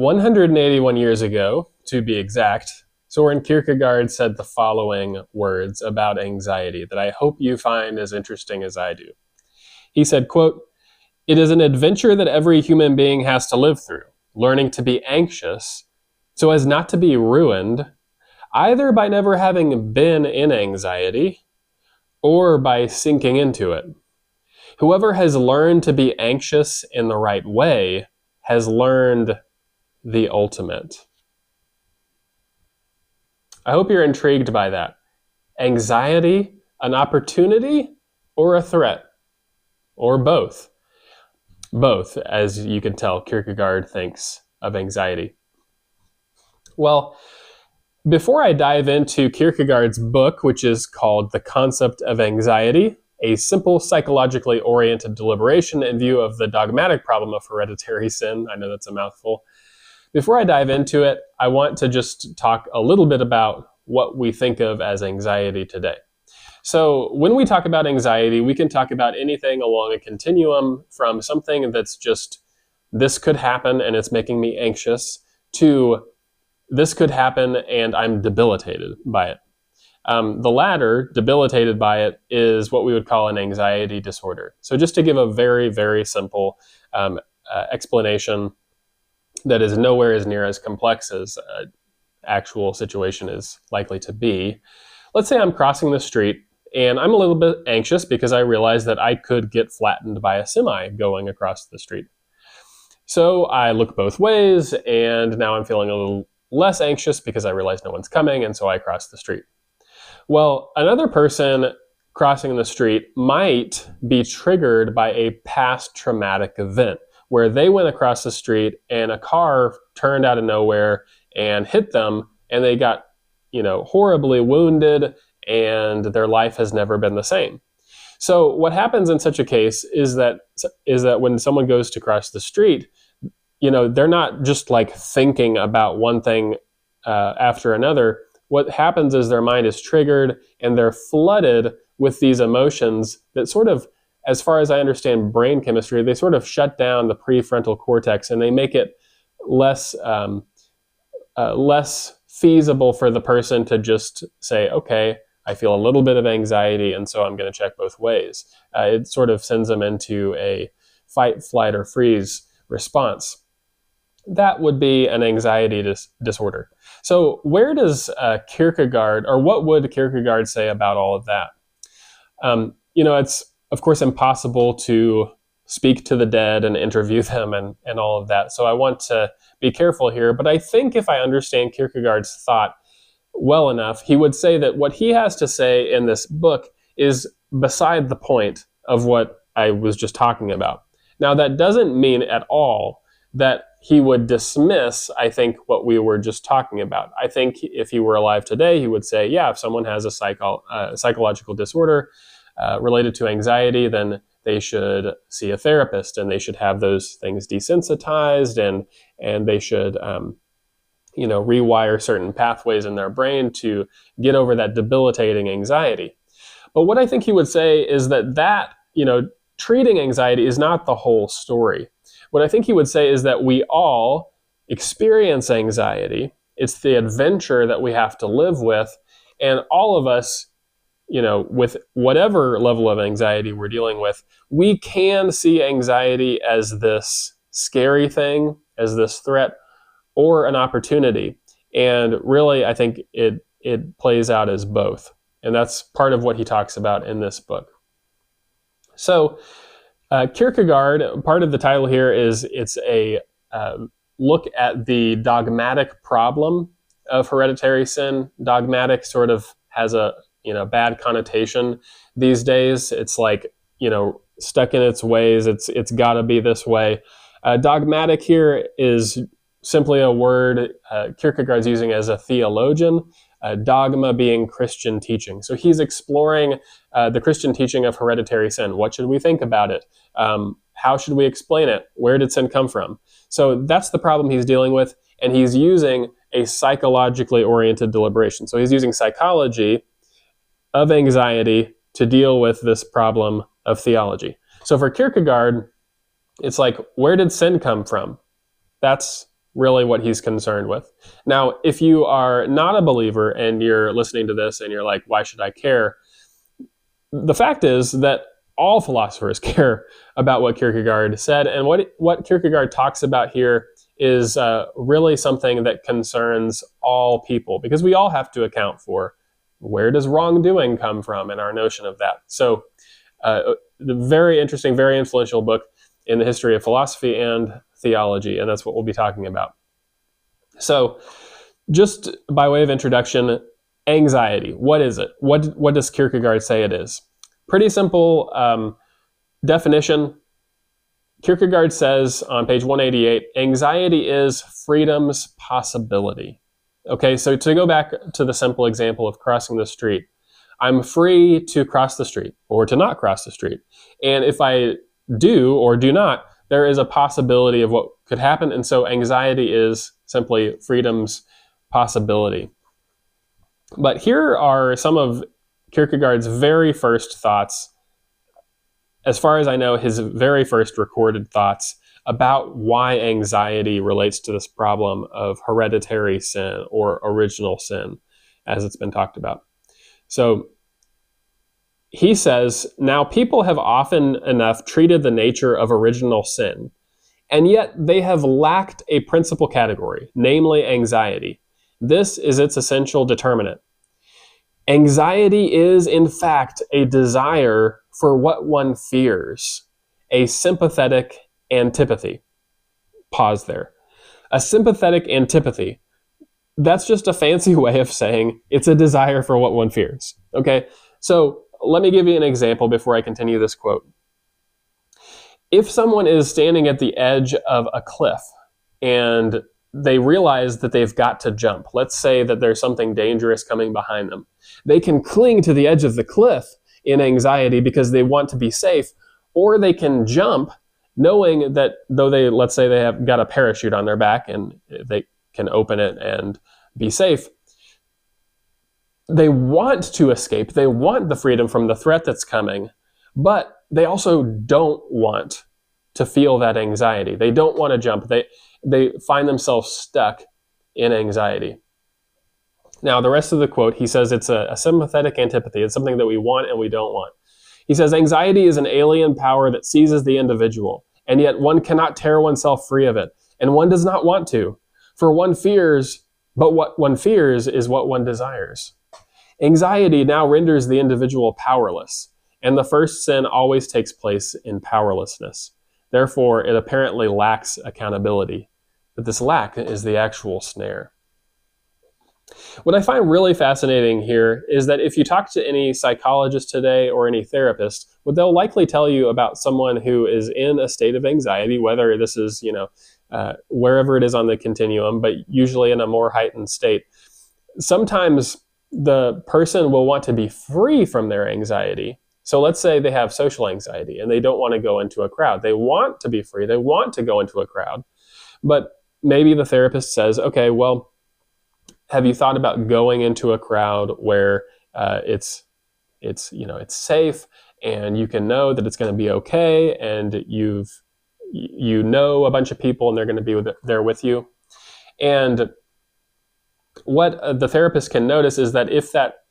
181 years ago, to be exact, Soren Kierkegaard said the following words about anxiety that I hope you find as interesting as I do. He said, quote, "It is an adventure that every human being has to live through, learning to be anxious so as not to be ruined, either by never having been in anxiety or by sinking into it. Whoever has learned to be anxious in the right way has learned the ultimate." I hope you're intrigued by that. Anxiety, an opportunity or a threat? Or both? Both, as you can tell, Kierkegaard thinks of anxiety. Well, before I dive into Kierkegaard's book, which is called The Concept of Anxiety, a simple psychologically oriented deliberation in view of the dogmatic problem of hereditary sin, I know that's a mouthful. Before I dive into it, I want to just talk a little bit about what we think of as anxiety today. So when we talk about anxiety, we can talk about anything along a continuum from something that's just, this could happen and it's making me anxious, to this could happen and I'm debilitated by it. The latter, debilitated by it, is what we would call an anxiety disorder. So just to give a very, very simple explanation that is nowhere as near as complex as an actual situation is likely to be. Let's say I'm crossing the street and I'm a little bit anxious because I realize that I could get flattened by a semi going across the street. So I look both ways and now I'm feeling a little less anxious because I realize no one's coming, and so I cross the street. Well, another person crossing the street might be triggered by a past traumatic event where they went across the street and a car turned out of nowhere and hit them, and they got, horribly wounded, and their life has never been the same. So what happens in such a case is that when someone goes to cross the street, they're not just like thinking about one thing after another. What happens is their mind is triggered and they're flooded with these emotions that sort of, as far as I understand brain chemistry, they sort of shut down the prefrontal cortex and they make it less feasible for the person to just say, okay, I feel a little bit of anxiety and so I'm going to check both ways. It sort of sends them into a fight, flight, or freeze response. That would be an anxiety disorder. So where does Kierkegaard, or what would Kierkegaard say about all of that? It's of course impossible to speak to the dead and interview them and all of that. So I want to be careful here, but I think if I understand Kierkegaard's thought well enough, he would say that what he has to say in this book is beside the point of what I was just talking about. Now, that doesn't mean at all that he would dismiss, I think, what we were just talking about. I think if he were alive today, he would say, yeah, if someone has a psychological disorder related to anxiety, then they should see a therapist and they should have those things desensitized and they should rewire certain pathways in their brain to get over that debilitating anxiety. But what I think he would say is that treating anxiety is not the whole story. What I think he would say is that we all experience anxiety. It's the adventure that we have to live with, and all of us, with whatever level of anxiety we're dealing with, we can see anxiety as this scary thing, as this threat, or an opportunity. And really, I think it plays out as both. And that's part of what he talks about in this book. So Kierkegaard, part of the title here is it's a look at the dogmatic problem of hereditary sin. Dogmatic sort of has a bad connotation these days. It's like stuck in its ways. It's got to be this way. Dogmatic here is simply a word Kierkegaard's using as a theologian. Dogma being Christian teaching. So he's exploring the Christian teaching of hereditary sin. What should we think about it? How should we explain it? Where did sin come from? So that's the problem he's dealing with, and he's using a psychologically oriented deliberation. So he's using psychology of anxiety to deal with this problem of theology. So for Kierkegaard, it's like, where did sin come from? That's really what he's concerned with. Now, if you are not a believer and you're listening to this and you're like, why should I care? The fact is that all philosophers care about what Kierkegaard said, and what Kierkegaard talks about here is really something that concerns all people, because we all have to account for where does wrongdoing come from and our notion of that. So the very interesting, very influential book in the history of philosophy and theology, and that's what we'll be talking about. So just by way of introduction, anxiety, what is it? What does Kierkegaard say it is? Pretty simple definition. Kierkegaard says on page 188, anxiety is freedom's possibility. Okay, so to go back to the simple example of crossing the street, I'm free to cross the street or to not cross the street. And if I do or do not, there is a possibility of what could happen. And so anxiety is simply freedom's possibility. But here are some of Kierkegaard's very first thoughts, as far as I know, his very first recorded thoughts about why anxiety relates to this problem of hereditary sin or original sin, as it's been talked about. So he says, now people have often enough treated the nature of original sin, and yet they have lacked a principal category, namely anxiety. This is its essential determinant. Anxiety is, in fact, a desire for what one fears, a sympathetic antipathy. Pause there. A sympathetic antipathy, that's just a fancy way of saying it's a desire for what one fears. Okay, so let me give you an example before I continue this quote. If someone is standing at the edge of a cliff and they realize that they've got to jump, let's say that there's something dangerous coming behind them, they can cling to the edge of the cliff in anxiety because they want to be safe, or they can jump knowing that though let's say they have got a parachute on their back and they can open it and be safe, they want to escape, they want the freedom from the threat that's coming, but they also don't want to feel that anxiety. They don't want to jump. They find themselves stuck in anxiety. Now, the rest of the quote, he says it's a sympathetic antipathy. It's something that we want and we don't want. He says, anxiety is an alien power that seizes the individual, and yet one cannot tear oneself free of it, and one does not want to. For one fears, but what one fears is what one desires. Anxiety now renders the individual powerless, and the first sin always takes place in powerlessness. Therefore, it apparently lacks accountability. But this lack is the actual snare. What I find really fascinating here is that if you talk to any psychologist today or any therapist, what they'll likely tell you about someone who is in a state of anxiety, whether this is, wherever it is on the continuum, but usually in a more heightened state, sometimes the person will want to be free from their anxiety. So let's say they have social anxiety and they don't want to go into a crowd. They want to be free. They want to go into a crowd. But maybe the therapist says, okay, well, have you thought about going into a crowd where it's safe and you can know that it's going to be okay, and you know a bunch of people and they're going to be there with you? And what the therapist can notice is that if that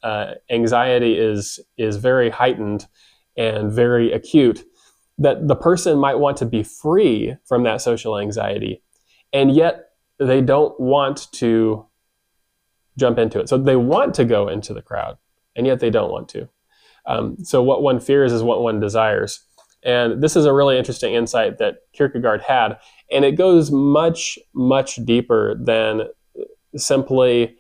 anxiety is very heightened and very acute, that the person might want to be free from that social anxiety, and yet they don't want to jump into it. So they want to go into the crowd, and yet they don't want to. So what one fears is what one desires. And this is a really interesting insight that Kierkegaard had, and it goes much, much deeper than simply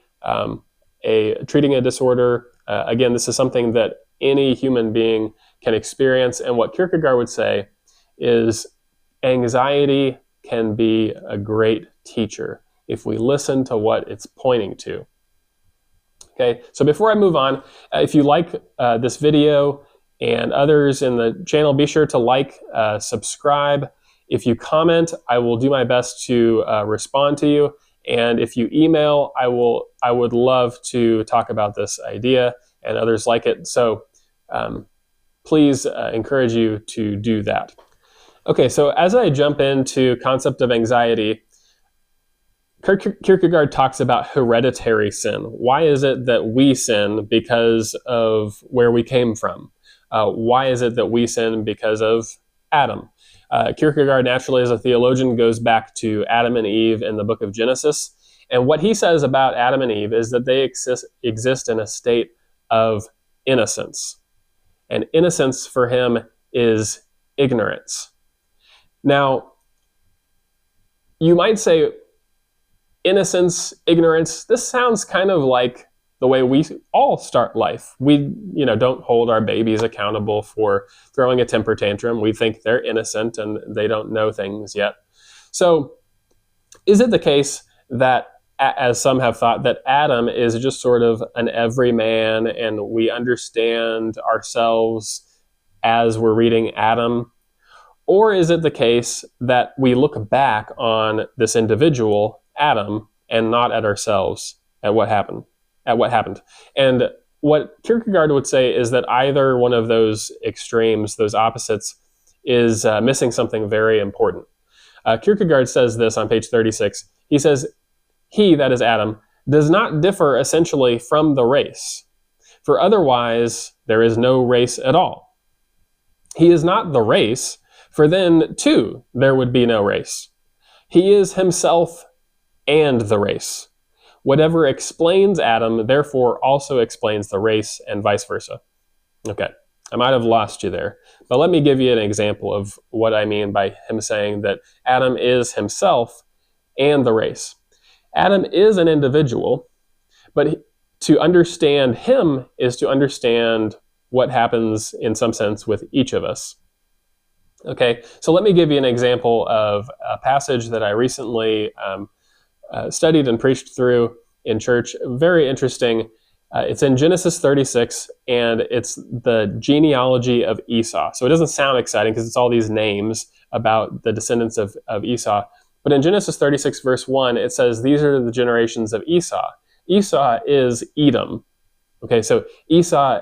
treating a disorder. Again, this is something that any human being can experience, and what Kierkegaard would say is anxiety can be a great teacher if we listen to what it's pointing to. Okay, so before I move on, if you like this video and others in the channel, be sure to like, subscribe. If you comment, I will do my best to respond to you. And if you email, I would love to talk about this idea and others like it. So please encourage you to do that. Okay, so as I jump into concept of anxiety, Kierkegaard talks about hereditary sin. Why is it that we sin? Because of where we came from. Why is it that we sin? Because of Adam. Kierkegaard, naturally, as a theologian, goes back to Adam and Eve in the book of Genesis. And what he says about Adam and Eve is that they exist in a state of innocence. And innocence for him is ignorance. Now, you might say, innocence, ignorance, this sounds kind of like the way we all start life. We, don't hold our babies accountable for throwing a temper tantrum. We think they're innocent and they don't know things yet. So, is it the case that, as some have thought, that Adam is just sort of an everyman and we understand ourselves as we're reading Adam? Or is it the case that we look back on this individual, Adam, and not at ourselves, at what happened? And what Kierkegaard would say is that either one of those extremes, those opposites, is missing something very important. Kierkegaard says this on page 36. He says, he, that is Adam, does not differ essentially from the race, for otherwise there is no race at all. He is not the race, for then, too, there would be no race. He is himself and the race. Whatever explains Adam, therefore, also explains the race, and vice versa. Okay, I might have lost you there, but let me give you an example of what I mean by him saying that Adam is himself and the race. Adam is an individual, but to understand him is to understand what happens, in some sense, with each of us. Okay, so let me give you an example of a passage that I recently studied and preached through in church. Very interesting. It's in Genesis 36, and it's the genealogy of Esau. So it doesn't sound exciting because it's all these names about the descendants of Esau. But in Genesis 36, verse 1, it says, these are the generations of Esau. Esau is Edom. Okay, so Esau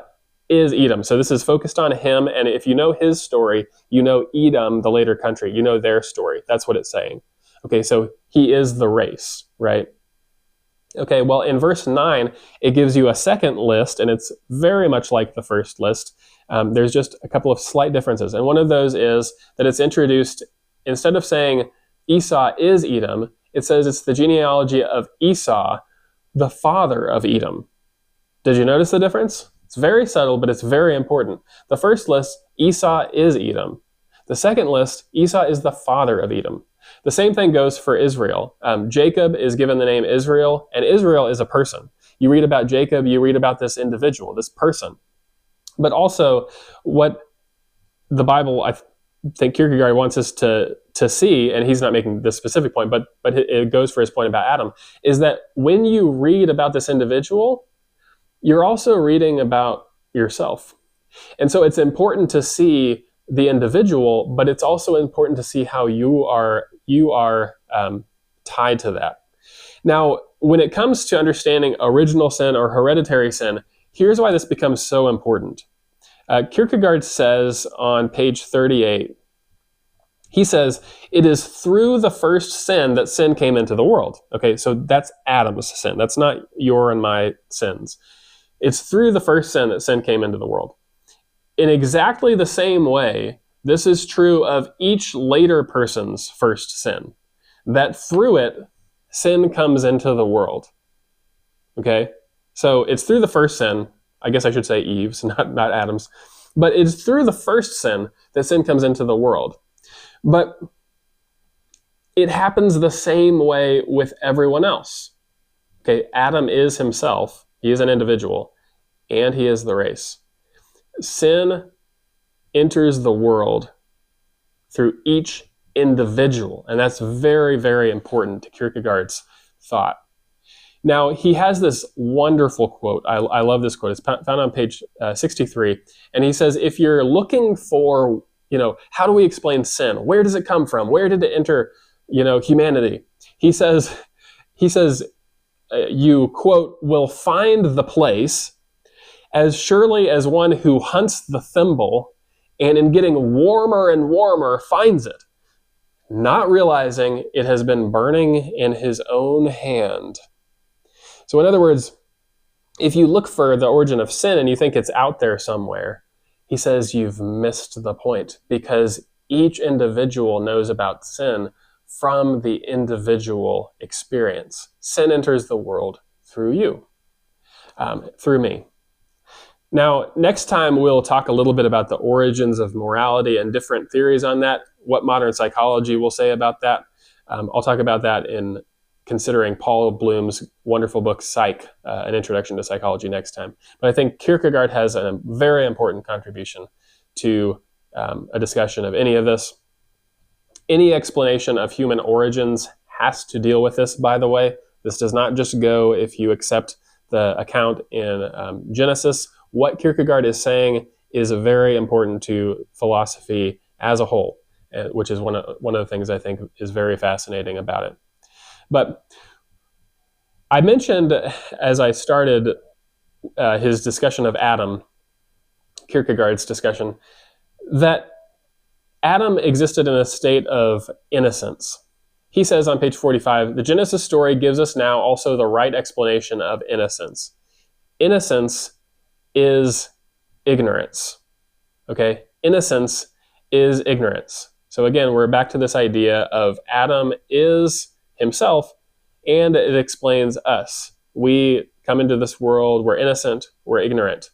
is Edom. So this is focused on him, and if you know his story, you know Edom, the later country. You know their story. That's what it's saying. Okay, so he is the race, right? Okay, well, in verse 9, it gives you a second list, and it's very much like the first list. There's just a couple of slight differences, and one of those is that it's introduced, instead of saying Esau is Edom, it says it's the genealogy of Esau, the father of Edom. Did you notice the difference? It's very subtle, but it's very important. The first list, Esau is Edom. The second list, Esau is the father of Edom. The same thing goes for Israel. Jacob is given the name Israel, and Israel is a person. You read about Jacob, you read about this individual, this person. But also, what the Bible, I think Kierkegaard wants us to see, and he's not making this specific point, but it goes for his point about Adam, is that when you read about this individual, you're also reading about yourself. And so it's important to see the individual, but it's also important to see how you are tied to that. Now, when it comes to understanding original sin or hereditary sin, here's why this becomes so important. Kierkegaard says on page 38, he says, it is through the first sin that sin came into the world. Okay, so that's Adam's sin. That's not your and my sins. It's through the first sin that sin came into the world. In exactly the same way, this is true of each later person's first sin, that through it, sin comes into the world. Okay? So it's through the first sin, I guess I should say Eve's, not Adam's, but it's through the first sin that sin comes into the world. But it happens the same way with everyone else. Okay, Adam is himself, he is an individual, and he is the race. Sin enters the world through each individual, and that's very, very important to Kierkegaard's thought. Now, he has this wonderful quote. I love this quote. It's found on page 63, and he says, if you're looking for, how do we explain sin? Where does it come from? Where did it enter, humanity? He says, you, quote, will find the place as surely as one who hunts the thimble and in getting warmer and warmer finds it. not realizing it has been burning in his own hand. So in other words, if you look for the origin of sin and you think it's out there somewhere, he says you've missed the point, because each individual knows about sin from the individual experience. Sin enters the world through you, through me. Now, next time we'll talk a little bit about the origins of morality and different theories on that, what modern psychology will say about that. I'll talk about that in considering Paul Bloom's wonderful book, Psych, An Introduction to Psychology next time. But I think Kierkegaard has a very important contribution to a discussion of any of this. Any explanation of human origins has to deal with this, by the way. This does not just go if you accept the account in Genesis. What Kierkegaard is saying is very important to philosophy as a whole, which is one of the things I think is very fascinating about it. But I mentioned, as I started his discussion of Adam, Kierkegaard's discussion, that Adam existed in a state of innocence. He says on page 45, the Genesis story gives us now also the right explanation of innocence. Innocence is ignorance. Okay? Innocence is ignorance. So again, we're back to this idea of Adam is himself, and it explains us. We come into this world, we're innocent, we're ignorant.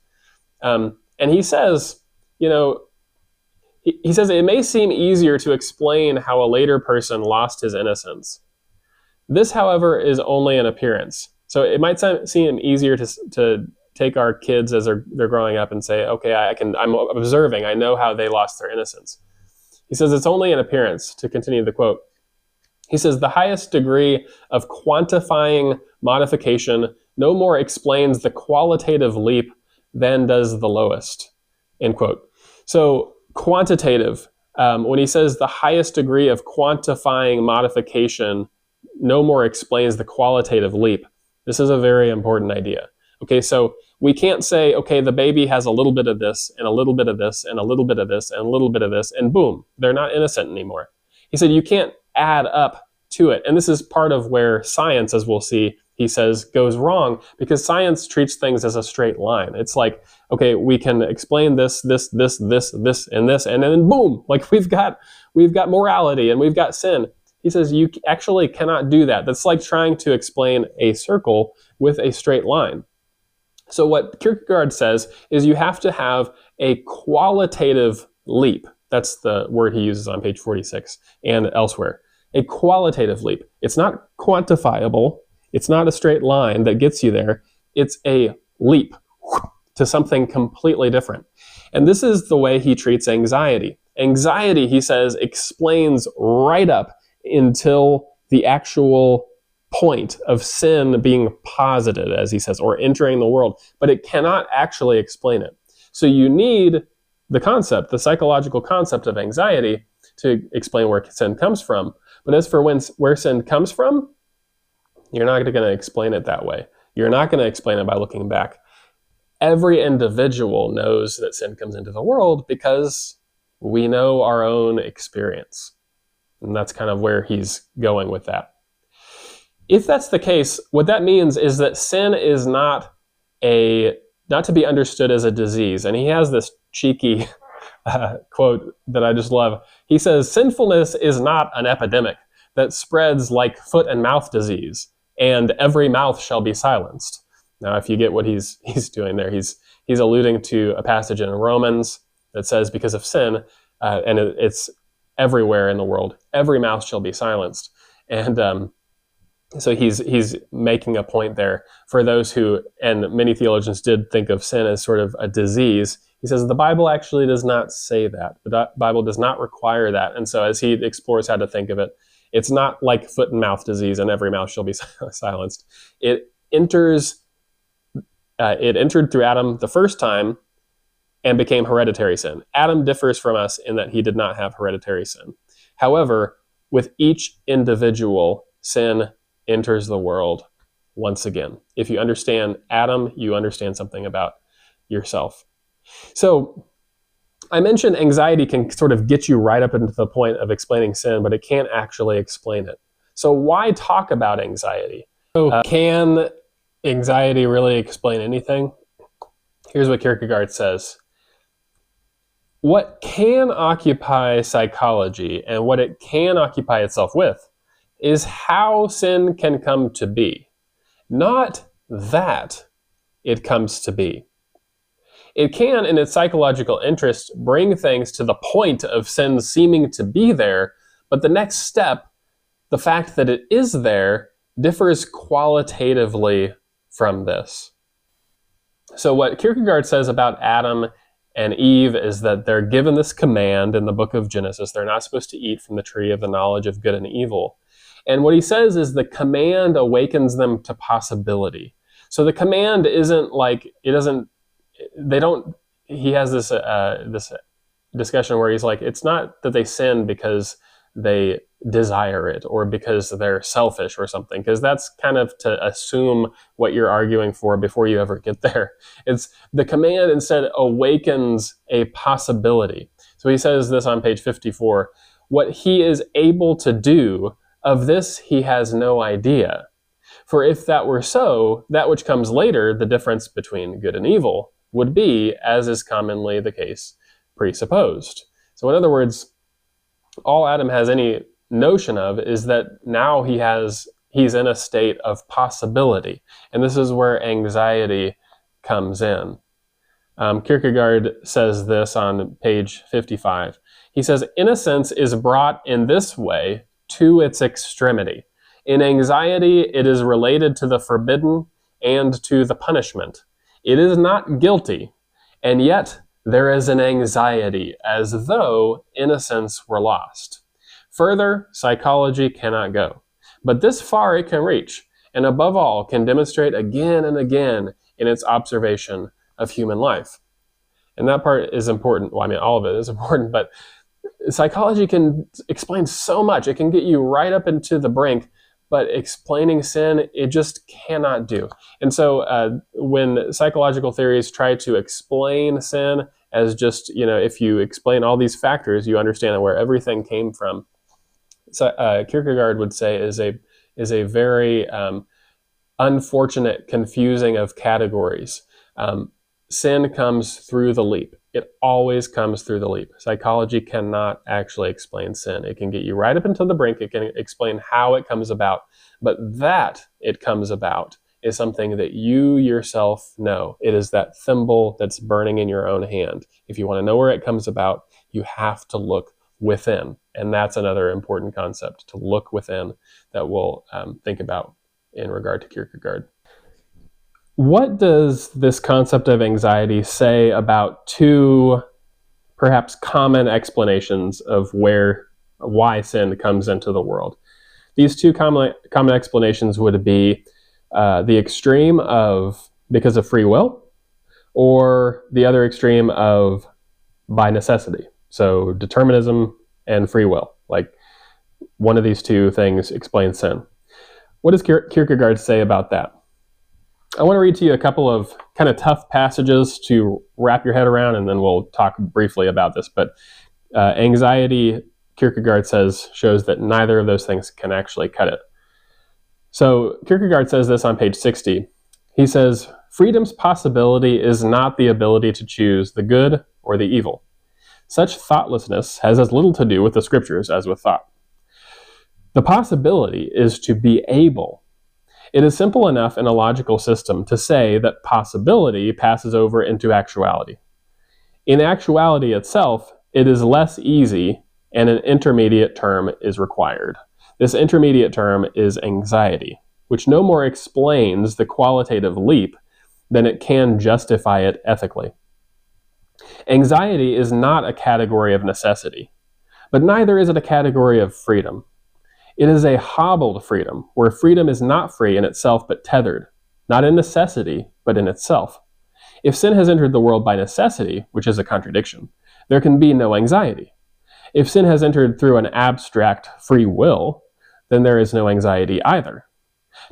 And he says, he says it may seem easier to explain how a later person lost his innocence. This, however, is only an appearance. So it might seem easier to take our kids as they're growing up and say, okay, I'm observing, I know how they lost their innocence. He says it's only an appearance. To continue the quote, he says, the highest degree of quantifying modification no more explains the qualitative leap than does the lowest, end quote. So quantitative, when he says the highest degree of quantifying modification no more explains the qualitative leap, this is a very important idea. Okay, so we can't say, okay, the baby has a little bit of this, and a little bit of this, and a little bit of this, and a little bit of this, and boom, they're not innocent anymore. He said you can't add up to it. And this is part of where science, as we'll see, he says, goes wrong, because science treats things as a straight line. It's like, okay, we can explain this, and this, and then boom, like we've got morality and we've got sin. He says you actually cannot do that. That's like trying to explain a circle with a straight line. So what Kierkegaard says is you have to have a qualitative leap. That's the word he uses on page 46 and elsewhere. A qualitative leap. It's not quantifiable. It's not a straight line that gets you there. It's a leap to something completely different. And this is the way he treats anxiety. Anxiety, he says, explains right up until the actual point of sin being posited, as he says, or entering the world, but it cannot actually explain it. So you need the concept, the psychological concept of anxiety to explain where sin comes from. But as for where sin comes from, you're not going to explain it that way. You're not going to explain it by looking back. Every individual knows that sin comes into the world because we know our own experience. And that's kind of where he's going with that. If that's the case, what that means is that sin is not to be understood as a disease. And he has this cheeky quote that I just love. He says, sinfulness is not an epidemic that spreads like foot and mouth disease, and every mouth shall be silenced. Now, if you get what he's doing there, he's alluding to a passage in Romans that says because of sin, and it's everywhere in the world, every mouth shall be silenced. And so he's making a point there for those who, and many theologians did think of sin as sort of a disease. He says the Bible actually does not say that. The Bible does not require that. And so as he explores how to think of it, it's not like foot and mouth disease and every mouth shall be silenced. It entered through Adam the first time and became hereditary sin. Adam differs from us in that he did not have hereditary sin. However, with each individual, sin enters the world once again. If you understand Adam, you understand something about yourself. So I mentioned anxiety can sort of get you right up into the point of explaining sin, but it can't actually explain it. So why talk about anxiety? Can anxiety really explain anything? Here's what Kierkegaard says. What can occupy psychology and what it can occupy itself with is how sin can come to be, not that it comes to be. It can, in its psychological interest, bring things to the point of sin seeming to be there, but the next step, the fact that it is there, differs qualitatively from this. So what Kierkegaard says about Adam and Eve is that they're given this command in the book of Genesis. They're not supposed to eat from the tree of the knowledge of good and evil. And what he says is the command awakens them to possibility. So the command isn't like, he has this discussion where he's like, it's not that they sin because they desire it or because they're selfish or something, because that's kind of to assume what you're arguing for before you ever get there. It's the command instead awakens a possibility. So he says this on page 54, what he is able to do, of this he has no idea. For if that were so, that which comes later, the difference between good and evil, would be, as is commonly the case, presupposed. So in other words, all Adam has any notion of is that now he's in a state of possibility. And this is where anxiety comes in. Kierkegaard says this on page 55. He says, innocence is brought in this way to its extremity. In anxiety, it is related to the forbidden and to the punishment. It is not guilty, and yet there is an anxiety as though innocence were lost. Further, psychology cannot go. But this far it can reach, and above all can demonstrate again and again in its observation of human life. And that part is important. Well, I mean, all of it is important, but psychology can explain so much. It can get you right up into the brink, but explaining sin, it just cannot do. And so when psychological theories try to explain sin as just, if you explain all these factors, you understand where everything came from. So Kierkegaard would say is a very unfortunate confusing of categories. Sin comes through the leap. It always comes through the leap. Psychology cannot actually explain sin. It can get you right up into the brink. It can explain how it comes about. But that it comes about is something that you yourself know. It is that thimble that's burning in your own hand. If you want to know where it comes about, you have to look within. And that's another important concept, to look within, that we'll think about in regard to Kierkegaard. What does this concept of anxiety say about two perhaps common explanations of why sin comes into the world? These two common explanations would be the extreme of because of free will, or the other extreme of by necessity. So determinism and free will. Like one of these two things explains sin. What does Kierkegaard say about that? I want to read to you a couple of kind of tough passages to wrap your head around, and then we'll talk briefly about this. But anxiety, Kierkegaard says, shows that neither of those things can actually cut it. So Kierkegaard says this on page 60. He says, freedom's possibility is not the ability to choose the good or the evil. Such thoughtlessness has as little to do with the scriptures as with thought. The possibility is to be able. It is simple enough in a logical system to say that possibility passes over into actuality. In actuality itself, it is less easy, and an intermediate term is required. This intermediate term is anxiety, which no more explains the qualitative leap than it can justify it ethically. Anxiety is not a category of necessity, but neither is it a category of freedom. It is a hobbled freedom, where freedom is not free in itself but tethered, not in necessity, but in itself. If sin has entered the world by necessity, which is a contradiction, there can be no anxiety. If sin has entered through an abstract free will, then there is no anxiety either.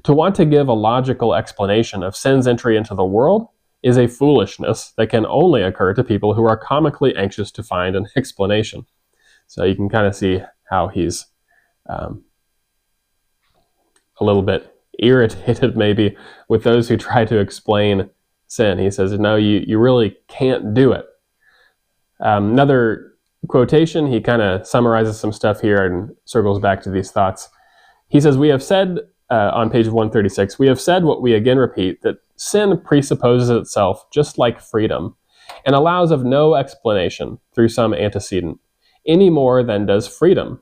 To want to give a logical explanation of sin's entry into the world is a foolishness that can only occur to people who are comically anxious to find an explanation. So you can kind of see how he's a little bit irritated maybe with those who try to explain sin. He says, no, you really can't do it. Another quotation, he kind of summarizes some stuff here and circles back to these thoughts. He says, we have said, on page 136, we have said what we again repeat, that sin presupposes itself just like freedom and allows of no explanation through some antecedent, any more than does freedom.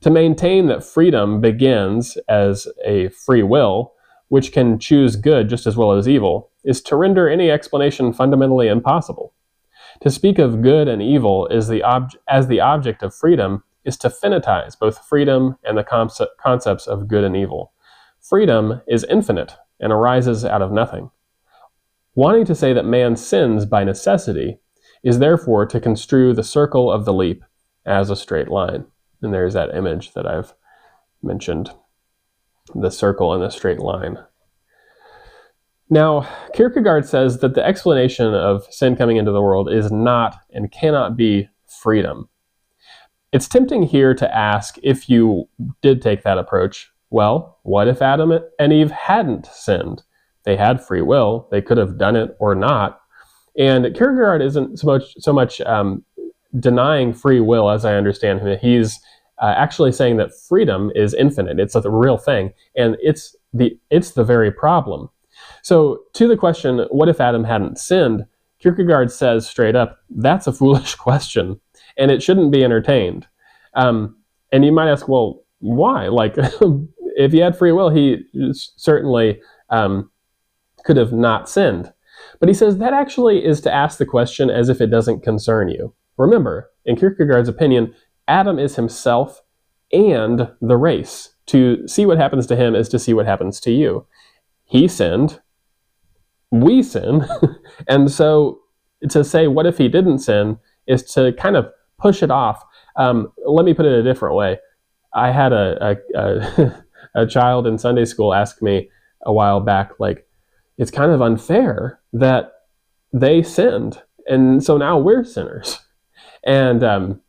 To maintain that freedom begins as a free will, which can choose good just as well as evil, is to render any explanation fundamentally impossible. To speak of good and evil as the object of freedom is to finitize both freedom and the concepts of good and evil. Freedom is infinite and arises out of nothing. Wanting to say that man sins by necessity is therefore to construe the circle of the leap as a straight line. And there's that image that I've mentioned, the circle and the straight line. Now, Kierkegaard says that the explanation of sin coming into the world is not and cannot be freedom. It's tempting here to ask, if you did take that approach, well, what if Adam and Eve hadn't sinned? They had free will. They could have done it or not. And Kierkegaard isn't so much denying free will, as I understand him. He's actually saying that freedom is infinite. It's a real thing, and it's the very problem. So to the question, what if Adam hadn't sinned? Kierkegaard says straight up, that's a foolish question, and it shouldn't be entertained. And you might ask, well, why? Like, if he had free will, he certainly could have not sinned. But he says that actually is to ask the question as if it doesn't concern you. Remember, in Kierkegaard's opinion, Adam is himself and the race. To see what happens to him is to see what happens to you. He sinned, we sin, and so to say, what if he didn't sin, is to kind of push it off. Let me put it a different way. I had a child in Sunday school ask me a while back, like, it's kind of unfair that they sinned, and so now we're sinners. And,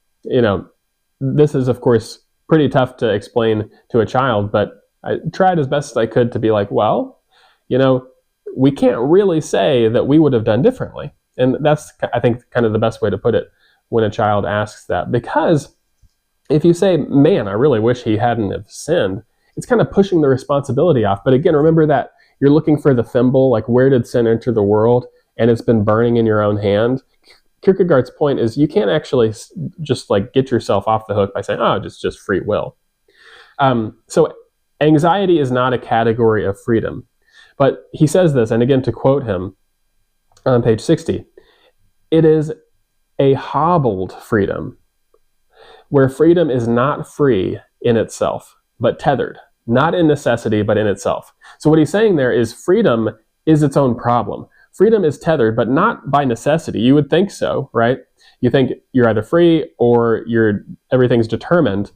this is, of course, pretty tough to explain to a child, but I tried as best as I could to be like, well, we can't really say that we would have done differently. And that's, I think, kind of the best way to put it when a child asks that. Because if you say, man, I really wish he hadn't have sinned, it's kind of pushing the responsibility off. But again, remember that you're looking for the thimble, like, where did sin enter the world? And it's been burning in your own hand. Kierkegaard's point is you can't actually just like get yourself off the hook by saying, oh, it's just free will. So anxiety is not a category of freedom. But he says this, and again, to quote him on page 60, it is a hobbled freedom, where freedom is not free in itself, but tethered, not in necessity, but in itself. So what he's saying there is freedom is its own problem. Freedom is tethered, but not by necessity. You would think so, right? You think you're either free or everything's determined.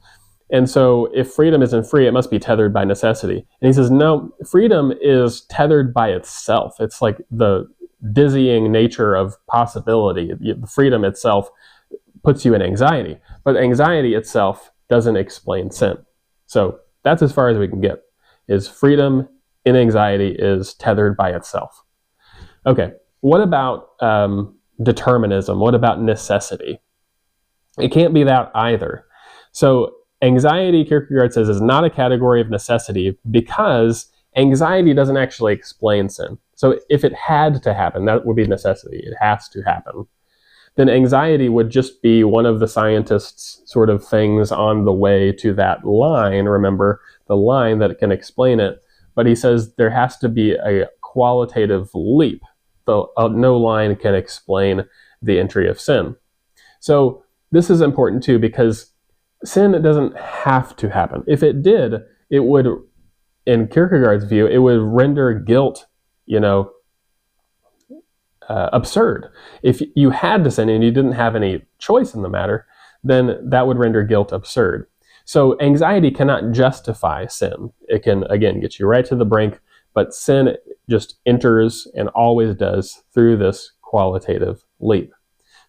And so if freedom isn't free, it must be tethered by necessity. And he says, no, freedom is tethered by itself. It's like the dizzying nature of possibility. The freedom itself puts you in anxiety, but anxiety itself doesn't explain sin. So that's as far as we can get, is freedom in anxiety is tethered by itself. Okay, what about determinism? What about necessity? It can't be that either. So anxiety, Kierkegaard says, is not a category of necessity because anxiety doesn't actually explain sin. So if it had to happen, that would be necessity. It has to happen. Then anxiety would just be one of the scientists' sort of things on the way to that line. Remember, the line that can explain it. But he says there has to be a qualitative leap. So no line can explain the entry of sin. So this is important too, because sin doesn't have to happen. If it did, it would, in Kierkegaard's view, it would render guilt, absurd. If you had to sin and you didn't have any choice in the matter, then that would render guilt absurd. So anxiety cannot justify sin. It can, again, get you right to the brink, but sin just enters and always does through this qualitative leap.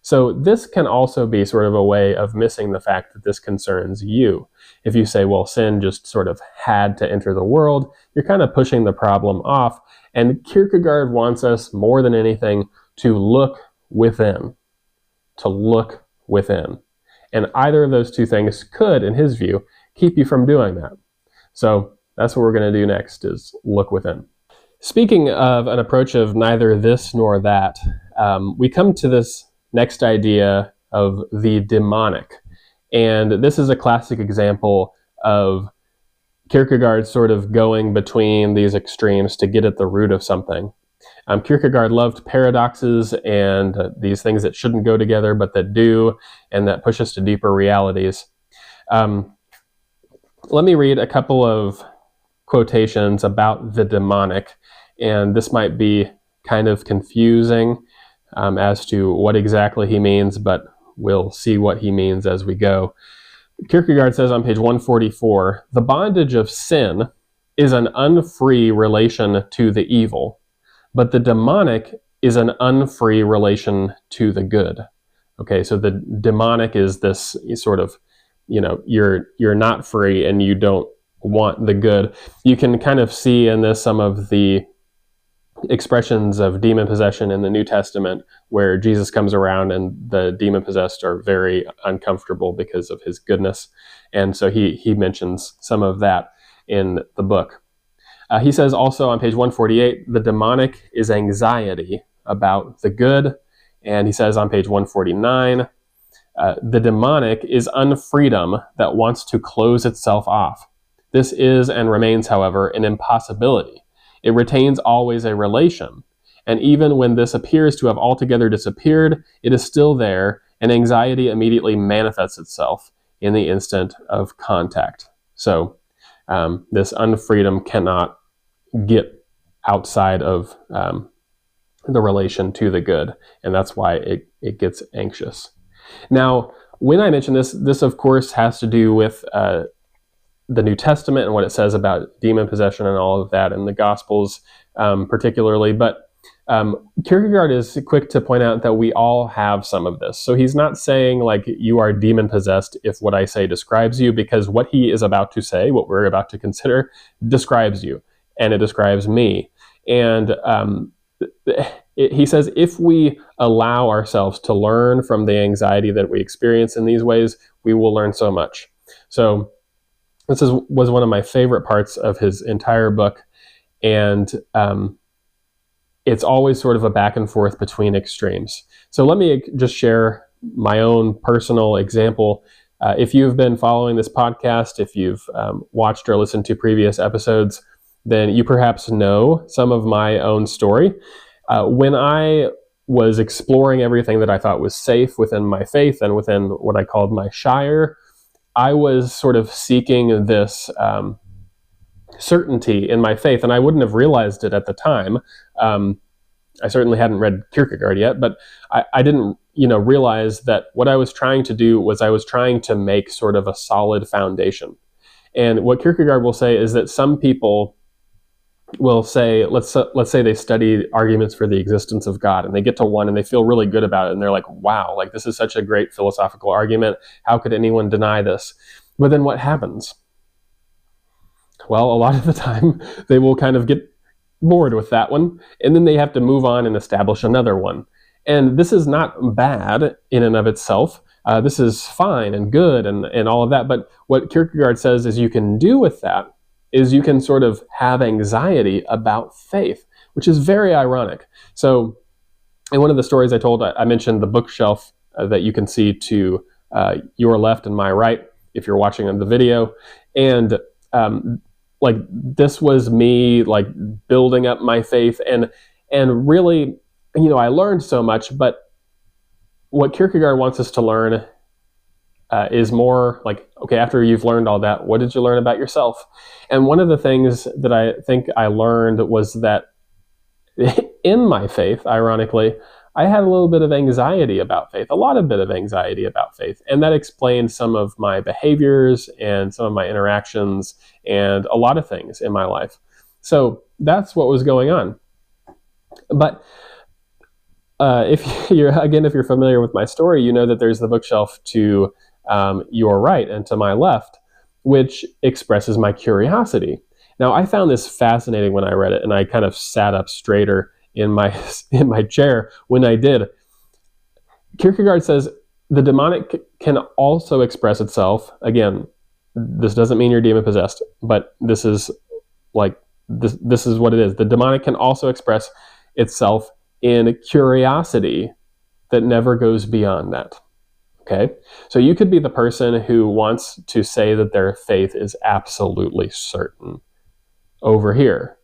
So this can also be sort of a way of missing the fact that this concerns you. If you say, well, sin just sort of had to enter the world, you're kind of pushing the problem off. And Kierkegaard wants us more than anything to look within, to look within. And either of those two things could, in his view, keep you from doing that. So that's what we're going to do next, is look within. Speaking of an approach of neither this nor that, we come to this next idea of the demonic. And this is a classic example of Kierkegaard sort of going between these extremes to get at the root of something. Kierkegaard loved paradoxes and these things that shouldn't go together but that do, and that push us to deeper realities. Let me read a couple of quotations about the demonic, and this might be kind of confusing as to what exactly he means, but we'll see what he means as we go. Kierkegaard says on page 144, "The bondage of sin is an unfree relation to the evil, but the demonic is an unfree relation to the good." Okay, so the demonic is this sort of, you're not free and you don't want the good. You can kind of see in this some of the expressions of demon possession in the New Testament, where Jesus comes around and the demon possessed are very uncomfortable because of his goodness. And so he mentions some of that in the book. He says also on page 148, the demonic is anxiety about the good. And he says on page 149, the demonic is unfreedom that wants to close itself off. This is and remains, however, an impossibility. It retains always a relation, and even when this appears to have altogether disappeared, it is still there, and anxiety immediately manifests itself in the instant of contact. So this unfreedom cannot get outside of the relation to the good, and that's why it gets anxious. Now, when I mention this of course has to do with the New Testament and what it says about demon possession and all of that, and the Gospels particularly. But Kierkegaard is quick to point out that we all have some of this. So he's not saying like you are demon possessed if what I say describes you, because what he is about to say, what we're about to consider, describes you, and it describes me. And he says if we allow ourselves to learn from the anxiety that we experience in these ways, we will learn so much. So this was one of my favorite parts of his entire book, and it's always sort of a back and forth between extremes. So let me just share my own personal example. If you've been following this podcast, if you've watched or listened to previous episodes, then you perhaps know some of my own story. When I was exploring everything that I thought was safe within my faith and within what I called my shire, I was sort of seeking this certainty in my faith, and I wouldn't have realized it at the time. I certainly hadn't read Kierkegaard yet, but I didn't, realize that what I was trying to do was I was trying to make sort of a solid foundation. And what Kierkegaard will say is that some people will say, let's say they study arguments for the existence of God, and they get to one and they feel really good about it, and they're like, wow, like this is such a great philosophical argument. How could anyone deny this? But then what happens? Well, a lot of the time they will kind of get bored with that one, and then they have to move on and establish another one. And this is not bad in and of itself. This is fine and good and all of that. But what Kierkegaard says is you can do with that is you can sort of have anxiety about faith, which is very ironic. So in one of the stories I told, I mentioned the bookshelf that you can see to your left and my right if you're watching on the video. And like this was me like building up my faith and really, I learned so much, but what Kierkegaard wants us to learn is more like, okay, after you've learned all that, what did you learn about yourself? And one of the things that I think I learned was that in my faith, ironically, I had a little bit of anxiety about faith, a lot of bit of anxiety about faith. And that explained some of my behaviors and some of my interactions and a lot of things in my life. So that's what was going on. But if you're familiar with my story, you know that there's the bookshelf to your right and to my left, which expresses my curiosity. Now, I found this fascinating when I read it, and I kind of sat up straighter in my in my chair when I did. Kierkegaard says the demonic can also express itself. Again, this doesn't mean you're demon possessed, but this is like this is what it is. The demonic can also express itself in curiosity that never goes beyond that. Okay? So you could be the person who wants to say that their faith is absolutely certain over here.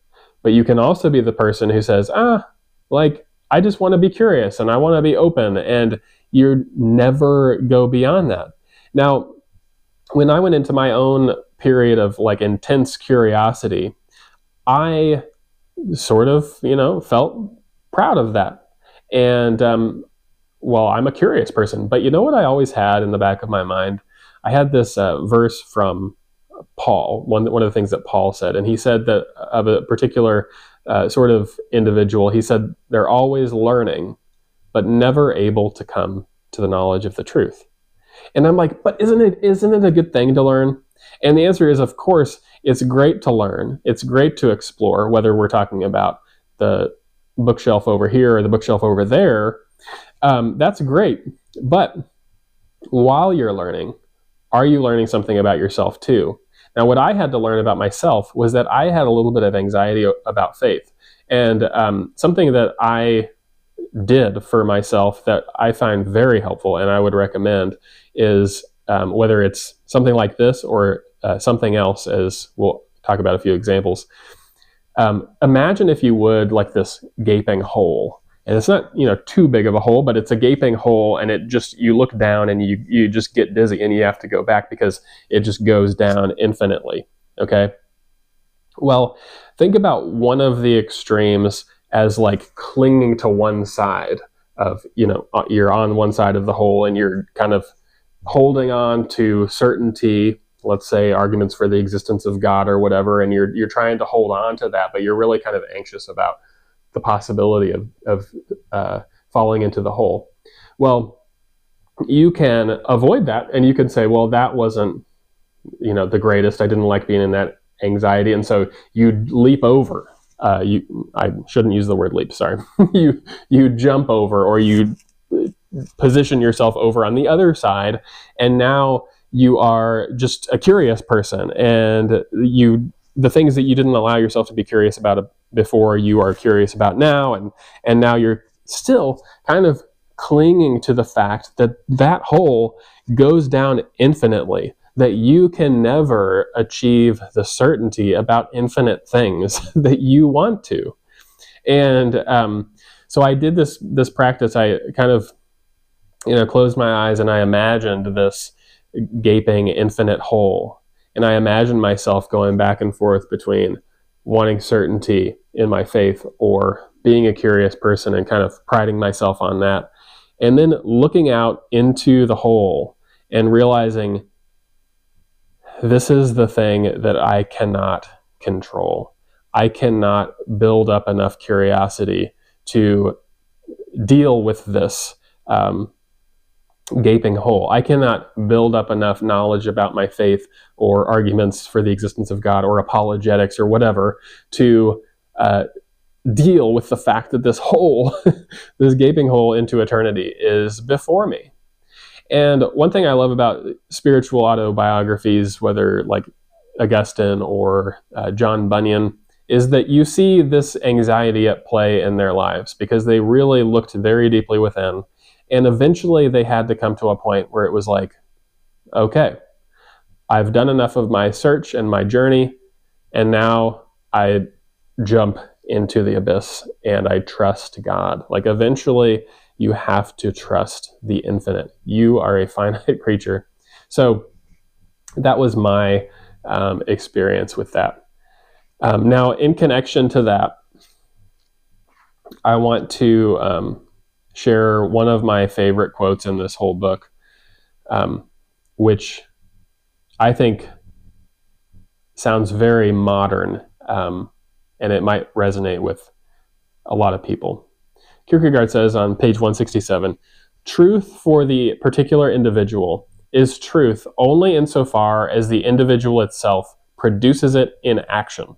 But you can also be the person who says, I just want to be curious and I want to be open, and you never go beyond that. Now, when I went into my own period of like intense curiosity, I sort of, felt proud of that. And, I'm a curious person. But you know what I always had in the back of my mind? I had this verse from Paul, one of the things that Paul said. And he said that of a particular sort of individual, he said, they're always learning, but never able to come to the knowledge of the truth. And I'm like, but isn't it a good thing to learn? And the answer is, of course, it's great to learn. It's great to explore, whether we're talking about the bookshelf over here or the bookshelf over there. That's great. But while you're learning, are you learning something about yourself too? Now, what I had to learn about myself was that I had a little bit of anxiety about faith. And something that I did for myself that I find very helpful and I would recommend is whether it's something like this or something else, as we'll talk about a few examples. Imagine, if you would, like this gaping hole. And it's not, too big of a hole, but it's a gaping hole, and you look down and you just get dizzy and you have to go back because it just goes down infinitely. Okay? Well, think about one of the extremes as like clinging to one side of, you're on one side of the hole and you're kind of holding on to certainty, let's say arguments for the existence of God or whatever, and you're trying to hold on to that, but you're really kind of anxious about the possibility of falling into the hole. Well, you can avoid that, and you can say, well, that wasn't, the greatest. I didn't like being in that anxiety, and so you leap over. I shouldn't use the word leap. Sorry. you jump over, or you position yourself over on the other side, and now you are just a curious person, and the things that you didn't allow yourself to be curious about before, you are curious about now, and now you're still kind of clinging to the fact that hole goes down infinitely, that you can never achieve the certainty about infinite things that you want to. And so I did this practice. I kind of closed my eyes and I imagined this gaping infinite hole. And I imagined myself going back and forth between wanting certainty in my faith or being a curious person and kind of priding myself on that. And then looking out into the hole and realizing this is the thing that I cannot control. I cannot build up enough curiosity to deal with this gaping hole. I cannot build up enough knowledge about my faith or arguments for the existence of God or apologetics or whatever to deal with the fact that this hole, this gaping hole into eternity, is before me. And one thing I love about spiritual autobiographies, whether like Augustine or John Bunyan, is that you see this anxiety at play in their lives because they really looked very deeply within. And eventually they had to come to a point where it was like, okay, I've done enough of my search and my journey, and now I jump into the abyss and I trust God. Like eventually you have to trust the infinite. You are a finite creature. So that was my experience with that. Now, in connection to that, I want to share one of my favorite quotes in this whole book, which I think sounds very modern, and it might resonate with a lot of people. Kierkegaard says on page 167, truth for the particular individual is truth only insofar as the individual itself produces it in action.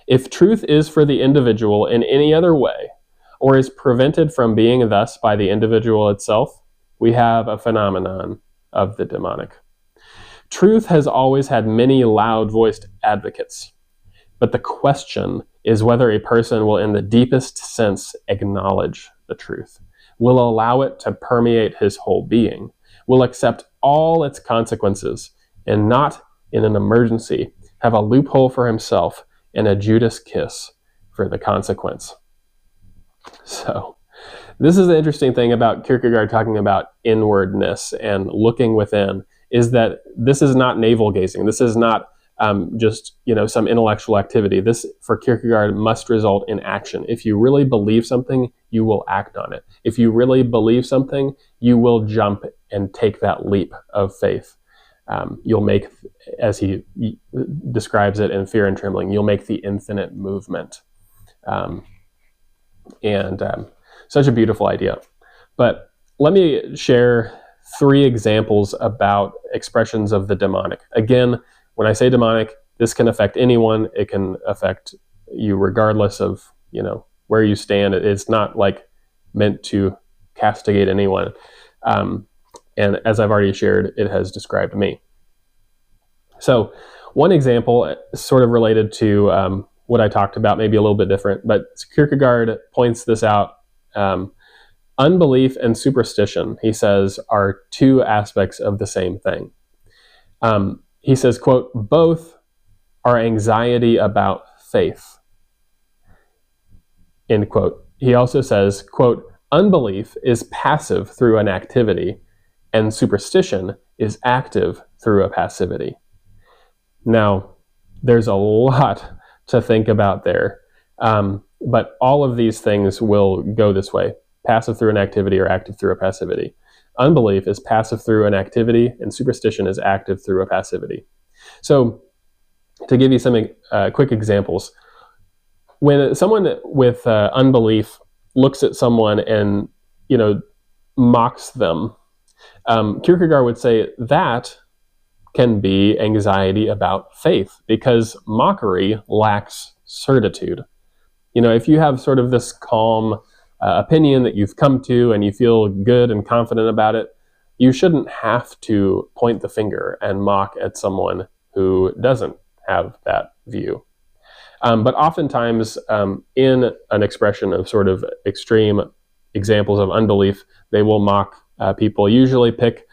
If truth is for the individual in any other way, or is prevented from being thus by the individual itself, we have a phenomenon of the demonic. Truth has always had many loud-voiced advocates, but the question is whether a person will in the deepest sense acknowledge the truth, will allow it to permeate his whole being, will accept all its consequences, and not, in an emergency, have a loophole for himself and a Judas kiss for the consequence. So, this is the interesting thing about Kierkegaard talking about inwardness and looking within, is that this is not navel-gazing. This is not just some intellectual activity. This, for Kierkegaard, must result in action. If you really believe something, you will act on it. If you really believe something, you will jump and take that leap of faith. You'll make, as he describes it in Fear and Trembling, you'll make the infinite movement. Such a beautiful idea. But let me share 3 examples about expressions of the demonic. Again, when I say demonic, this can affect anyone. It can affect you regardless of, where you stand. It's not like meant to castigate anyone. And as I've already shared, it has described me. So one example, sort of related to what I talked about, maybe a little bit different, but Kierkegaard points this out. Unbelief and superstition, he says, are 2 aspects of the same thing. He says, quote, both are anxiety about faith, end quote. He also says, quote, unbelief is passive through an activity, and superstition is active through a passivity. Now, there's a lot to think about there, but all of these things will go this way: passive through an activity or active through a passivity. Unbelief is passive through an activity, and superstition is active through a passivity. So, to give you some quick examples, when someone with unbelief looks at someone and mocks them, Kierkegaard would say that can be anxiety about faith, because mockery lacks certitude. If you have sort of this calm opinion that you've come to and you feel good and confident about it, you shouldn't have to point the finger and mock at someone who doesn't have that view. But oftentimes, in an expression of sort of extreme examples of unbelief, they will mock people, usually pick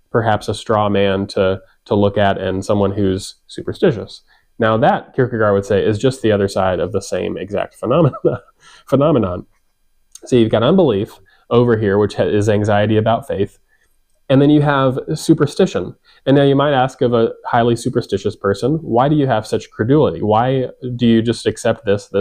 perhaps a straw man to look at and someone who's superstitious. Now that, Kierkegaard would say, is just the other side of the same exact phenomenon. So you've got unbelief over here, which is anxiety about faith, and then you have superstition. And now you might ask of a highly superstitious person, why do you have such credulity? Why do you just accept this,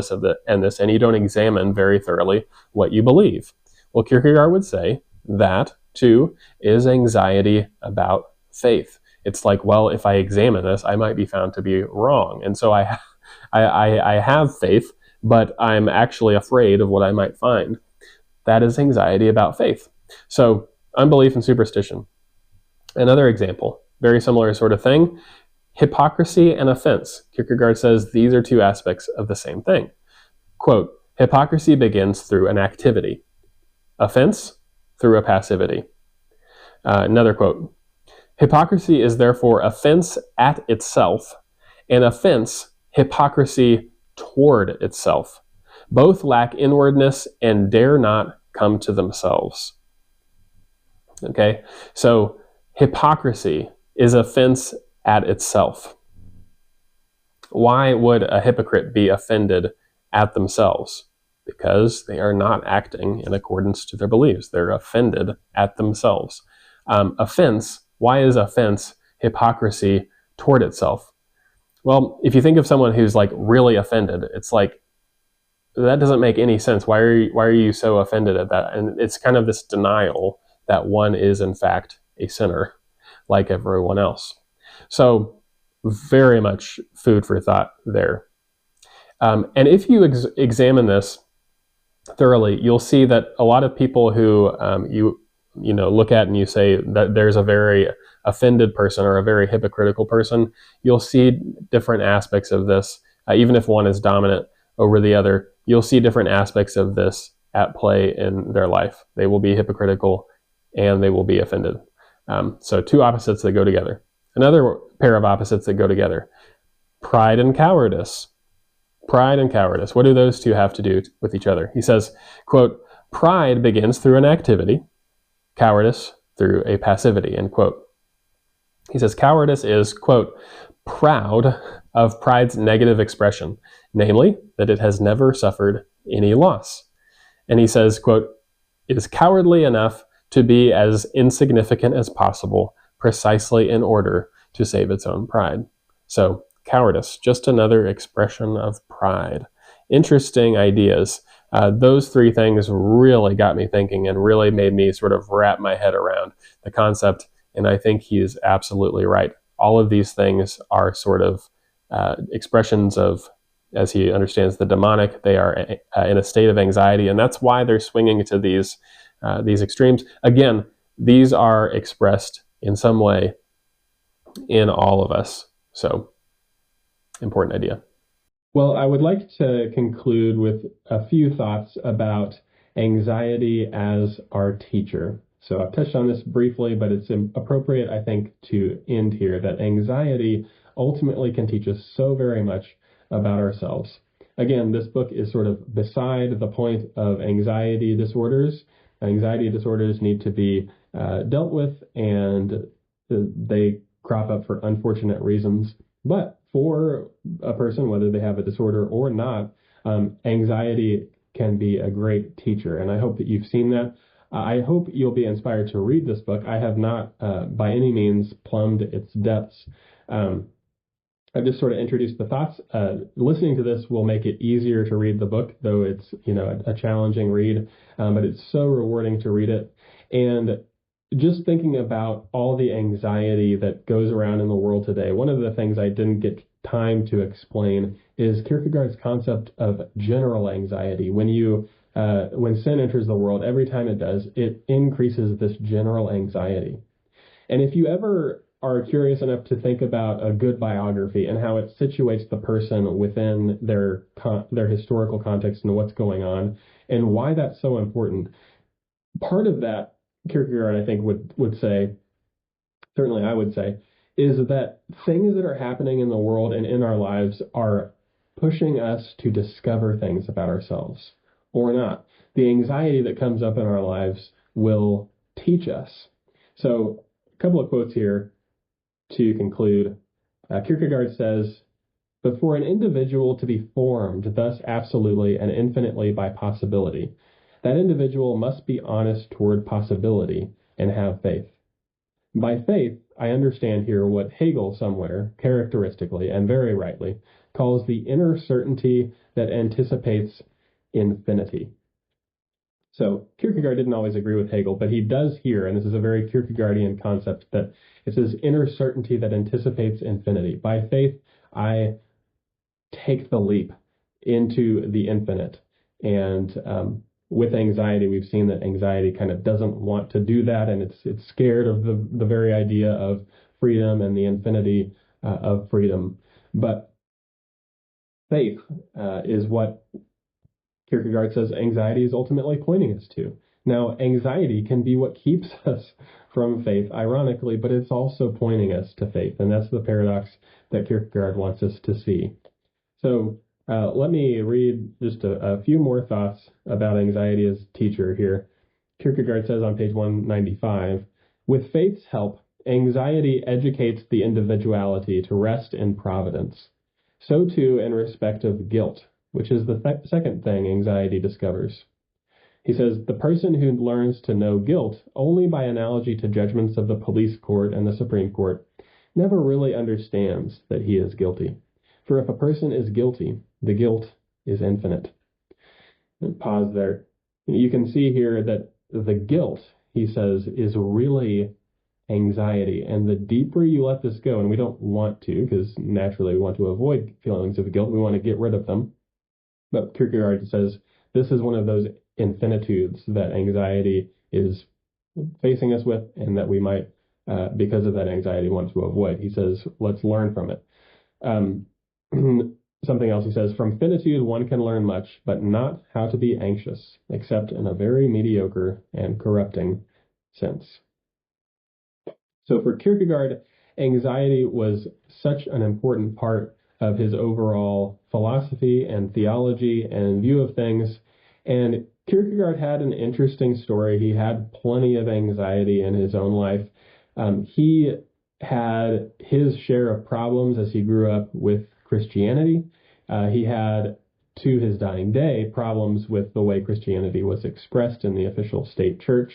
and this, and you don't examine very thoroughly what you believe? Well, Kierkegaard would say that, too, is anxiety about faith. It's like, well, if I examine this, I might be found to be wrong. And so I have faith, but I'm actually afraid of what I might find. That is anxiety about faith. So unbelief and superstition. Another example, very similar sort of thing, hypocrisy and offense. Kierkegaard says these are 2 aspects of the same thing. Quote, hypocrisy begins through an activity. Offense through a passivity. Another quote, hypocrisy is therefore offense at itself, and offense, hypocrisy toward itself. Both lack inwardness and dare not come to themselves. Okay, so hypocrisy is offense at itself. Why would a hypocrite be offended at themselves? Because they are not acting in accordance to their beliefs. They're offended at themselves. Offense, why is offense hypocrisy toward itself? Well, if you think of someone who's like really offended, it's like, that doesn't make any sense. Why are you so offended at that? And it's kind of this denial that one is in fact a sinner like everyone else. So very much food for thought there. And if you examine this, thoroughly, you'll see that a lot of people who you know look at and you say that there's a very offended person or a very hypocritical person, you'll see different aspects of this. Even if one is dominant over the other, you'll see different aspects of this at play in their life. They will be hypocritical and they will be offended. So two opposites that go together. Another pair of opposites that go together: pride and cowardice. Pride and cowardice. What do those two have to do with each other? He says, quote, pride begins through an activity, cowardice through a passivity, end quote. He says cowardice is, quote, proud of pride's negative expression, namely that it has never suffered any loss. And he says, quote, it is cowardly enough to be as insignificant as possible, precisely in order to save its own pride. So cowardice, just another expression of pride. Interesting ideas. Those three things really got me thinking and really made me sort of wrap my head around the concept. And I think he's absolutely right. All of these things are sort of expressions of, as he understands the demonic, they are in a state of anxiety. And that's why they're swinging to these extremes. Again, these are expressed in some way in all of us. So, important idea. Well, I would like to conclude with a few thoughts about anxiety as our teacher. So I've touched on this briefly, but it's appropriate, I think, to end here, that anxiety ultimately can teach us so very much about ourselves. Again, this book is sort of beside the point of anxiety disorders. Anxiety disorders need to be dealt with, and they crop up for unfortunate reasons. But for a person, whether they have a disorder or not, anxiety can be a great teacher. And I hope that you've seen that. I hope you'll be inspired to read this book. I have not, by any means, plumbed its depths. I've just sort of introduced the thoughts. Listening to this will make it easier to read the book, though it's a challenging read, but it's so rewarding to read it. And just thinking about all the anxiety that goes around in the world today, one of the things I didn't get time to explain is Kierkegaard's concept of general anxiety. When sin enters the world, every time it does, it increases this general anxiety. And if you ever are curious enough to think about a good biography and how it situates the person within their historical context and what's going on and why that's so important, part of that, Kierkegaard, I think, would say, certainly I would say, is that things that are happening in the world and in our lives are pushing us to discover things about ourselves or not. The anxiety that comes up in our lives will teach us. So a couple of quotes here to conclude. Kierkegaard says, but for an individual to be formed thus absolutely and infinitely by possibility, that individual must be honest toward possibility and have faith. By faith, I understand here what Hegel somewhere, characteristically and very rightly, calls the inner certainty that anticipates infinity. So Kierkegaard didn't always agree with Hegel, but he does here, and this is a very Kierkegaardian concept, that it's this inner certainty that anticipates infinity. By faith, I take the leap into the infinite. And with anxiety, we've seen that anxiety kind of doesn't want to do that, and it's scared of the very idea of freedom and the infinity of freedom. But faith is what Kierkegaard says anxiety is ultimately pointing us to. Now, anxiety can be what keeps us from faith, ironically, but it's also pointing us to faith, and that's the paradox that Kierkegaard wants us to see. So let me read just a few more thoughts about anxiety as teacher here. Kierkegaard says on page 195, with faith's help, anxiety educates the individuality to rest in providence. So too in respect of guilt, which is the second thing anxiety discovers. He says, the person who learns to know guilt only by analogy to judgments of the police court and the Supreme Court never really understands that he is guilty. For if a person is guilty, the guilt is infinite. And pause there. You can see here that the guilt, he says, is really anxiety. And the deeper you let this go, and we don't want to, because naturally we want to avoid feelings of guilt, we want to get rid of them. But Kierkegaard says this is one of those infinitudes that anxiety is facing us with, and that we might, because of that anxiety, want to avoid. He says, let's learn from it. Something else he says, from finitude one can learn much, but not how to be anxious, except in a very mediocre and corrupting sense. So for Kierkegaard, anxiety was such an important part of his overall philosophy and theology and view of things. And Kierkegaard had an interesting story. He had plenty of anxiety in his own life. He had his share of problems as he grew up with Christianity. He had, to his dying day, problems with the way Christianity was expressed in the official state church.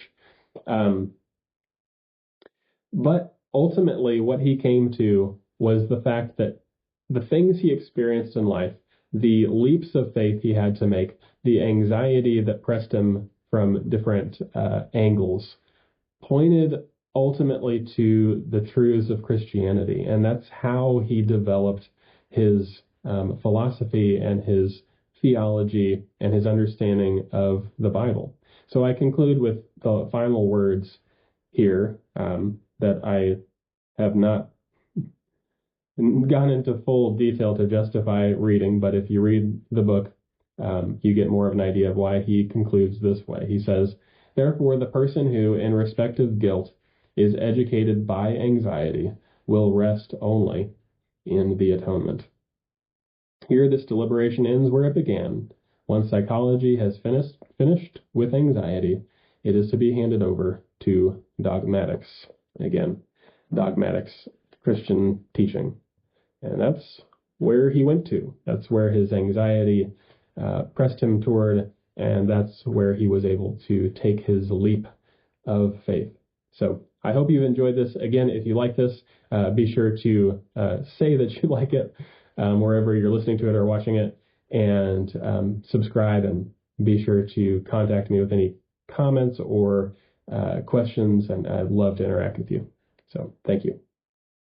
But ultimately, what he came to was the fact that the things he experienced in life, the leaps of faith he had to make, the anxiety that pressed him from different angles, pointed ultimately to the truths of Christianity. And that's how he developed his philosophy and his theology and his understanding of the Bible. So I conclude with the final words here that I have not gone into full detail to justify reading, but if you read the book, you get more of an idea of why he concludes this way. He says, therefore, the person who, in respect of guilt, is educated by anxiety will rest only in the atonement. Here, this deliberation ends where it began. Once psychology has finished with anxiety, it is to be handed over to dogmatics. Again, dogmatics, Christian teaching. And that's where he went to. That's where his anxiety pressed him toward, and that's where he was able to take his leap of faith. So I hope you've enjoyed this. Again, if you like this, be sure to say that you like it wherever you're listening to it or watching it, and subscribe, and be sure to contact me with any comments or questions, and I'd love to interact with you. So thank you.